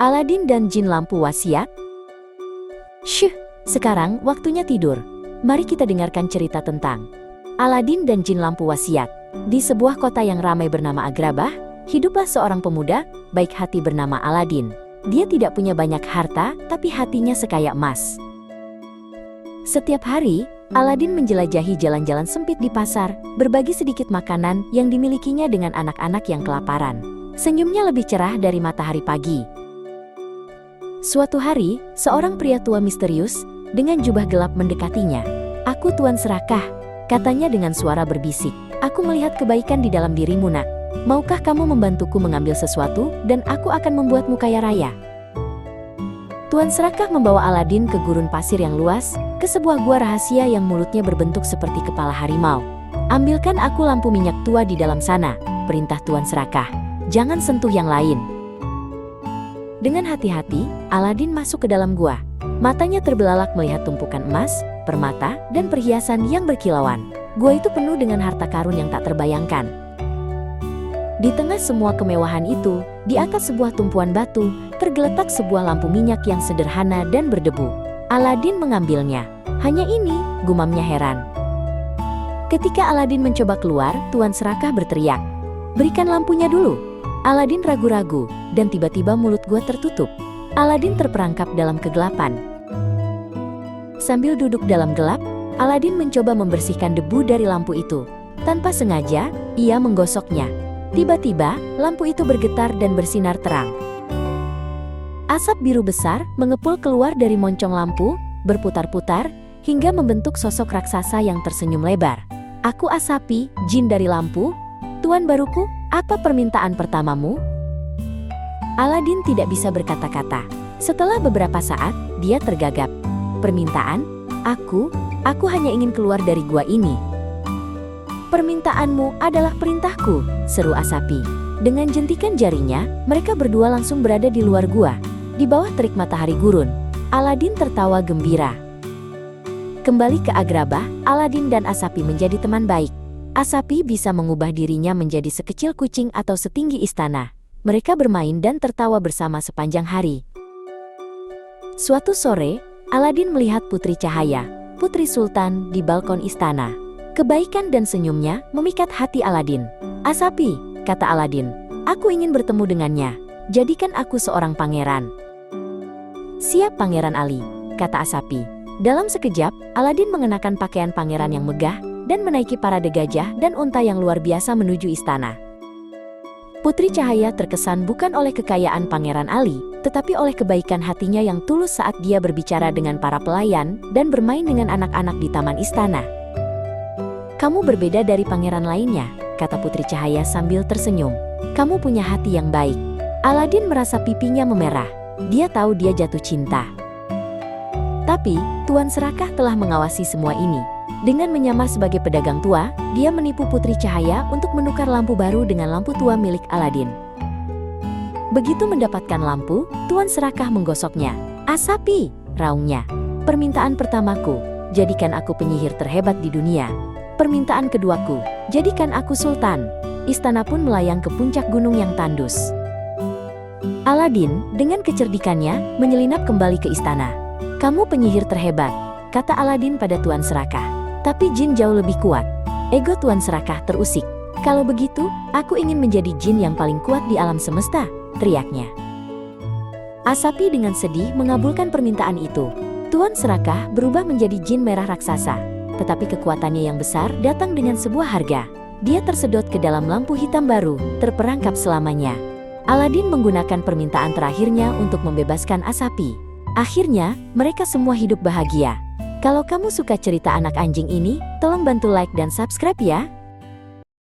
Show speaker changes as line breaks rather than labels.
Aladin dan Jin Lampu Wasiat. Syuh, sekarang waktunya tidur. Mari kita dengarkan cerita tentang Aladin dan Jin Lampu Wasiat. Di sebuah kota yang ramai bernama Agrabah, hiduplah seorang pemuda baik hati bernama Aladin. Dia tidak punya banyak harta, tapi hatinya sekaya emas. Setiap hari, Aladin menjelajahi jalan-jalan sempit di pasar, berbagi sedikit makanan yang dimilikinya dengan anak-anak yang kelaparan. Senyumnya lebih cerah dari matahari pagi. Suatu hari, seorang pria tua misterius dengan jubah gelap mendekatinya. "Aku Tuan Serakah," katanya dengan suara berbisik. "Aku melihat kebaikan di dalam dirimu, nak. Maukah kamu membantuku mengambil sesuatu dan aku akan membuatmu kaya raya?" Tuan Serakah membawa Aladin ke gurun pasir yang luas, ke sebuah gua rahasia yang mulutnya berbentuk seperti kepala harimau. "Ambilkan aku lampu minyak tua di dalam sana," perintah Tuan Serakah. "Jangan sentuh yang lain." Dengan hati-hati, Aladin masuk ke dalam gua. Matanya terbelalak melihat tumpukan emas, permata, dan perhiasan yang berkilauan. Gua itu penuh dengan harta karun yang tak terbayangkan. Di tengah semua kemewahan itu, di atas sebuah tumpuan batu, tergeletak sebuah lampu minyak yang sederhana dan berdebu. Aladin mengambilnya. "Hanya ini," gumamnya heran. Ketika Aladin mencoba keluar, Tuan Serakah berteriak, "Berikan lampunya dulu." Aladin ragu-ragu, dan tiba-tiba mulut gua tertutup. Aladin terperangkap dalam kegelapan. Sambil duduk dalam gelap, Aladin mencoba membersihkan debu dari lampu itu. Tanpa sengaja, ia menggosoknya. Tiba-tiba, lampu itu bergetar dan bersinar terang. Asap biru besar mengepul keluar dari moncong lampu, berputar-putar, hingga membentuk sosok raksasa yang tersenyum lebar. "Aku Asapi, jin dari lampu. Tuan baruku, apa permintaan pertamamu?" Aladin tidak bisa berkata-kata. Setelah beberapa saat, dia tergagap. "Permintaan? Aku hanya ingin keluar dari gua ini." "Permintaanmu adalah perintahku," seru Asapi. Dengan jentikan jarinya, mereka berdua langsung berada di luar gua. Di bawah terik matahari gurun, Aladin tertawa gembira. Kembali ke Agrabah, Aladin dan Asapi menjadi teman baik. Asapi bisa mengubah dirinya menjadi sekecil kucing atau setinggi istana. Mereka bermain dan tertawa bersama sepanjang hari. Suatu sore, Aladin melihat Putri Cahaya, Putri Sultan, di balkon istana. Kebaikan dan senyumnya memikat hati Aladin. "Asapi," kata Aladin, "aku ingin bertemu dengannya. Jadikan aku seorang pangeran." "Siap, Pangeran Ali," kata Asapi. Dalam sekejap, Aladin mengenakan pakaian pangeran yang megah dan menaiki parade gajah dan unta yang luar biasa menuju istana. Putri Cahaya terkesan bukan oleh kekayaan Pangeran Ali, tetapi oleh kebaikan hatinya yang tulus saat dia berbicara dengan para pelayan dan bermain dengan anak-anak di taman istana. "Kamu berbeda dari pangeran lainnya," kata Putri Cahaya sambil tersenyum. "Kamu punya hati yang baik." Aladin merasa pipinya memerah. Dia tahu dia jatuh cinta. Tapi, Tuan Serakah telah mengawasi semua ini. Dengan menyamar sebagai pedagang tua, dia menipu Putri Cahaya untuk menukar lampu baru dengan lampu tua milik Aladin. Begitu mendapatkan lampu, Tuan Serakah menggosoknya. "Asapi," raungnya. "Permintaan pertamaku, jadikan aku penyihir terhebat di dunia. Permintaan keduaku, jadikan aku sultan." Istana pun melayang ke puncak gunung yang tandus. Aladin, dengan kecerdikannya, menyelinap kembali ke istana. "Kamu penyihir terhebat," kata Aladin pada Tuan Serakah. "Tapi jin jauh lebih kuat." Ego Tuan Serakah terusik. "Kalau begitu, aku ingin menjadi jin yang paling kuat di alam semesta," teriaknya. Asapi dengan sedih mengabulkan permintaan itu. Tuan Serakah berubah menjadi jin merah raksasa. Tetapi kekuatannya yang besar datang dengan sebuah harga. Dia tersedot ke dalam lampu hitam baru, terperangkap selamanya. Aladin menggunakan permintaan terakhirnya untuk membebaskan Asapi. Akhirnya, mereka semua hidup bahagia. Kalau kamu suka cerita anak anjing ini, tolong bantu like dan subscribe ya.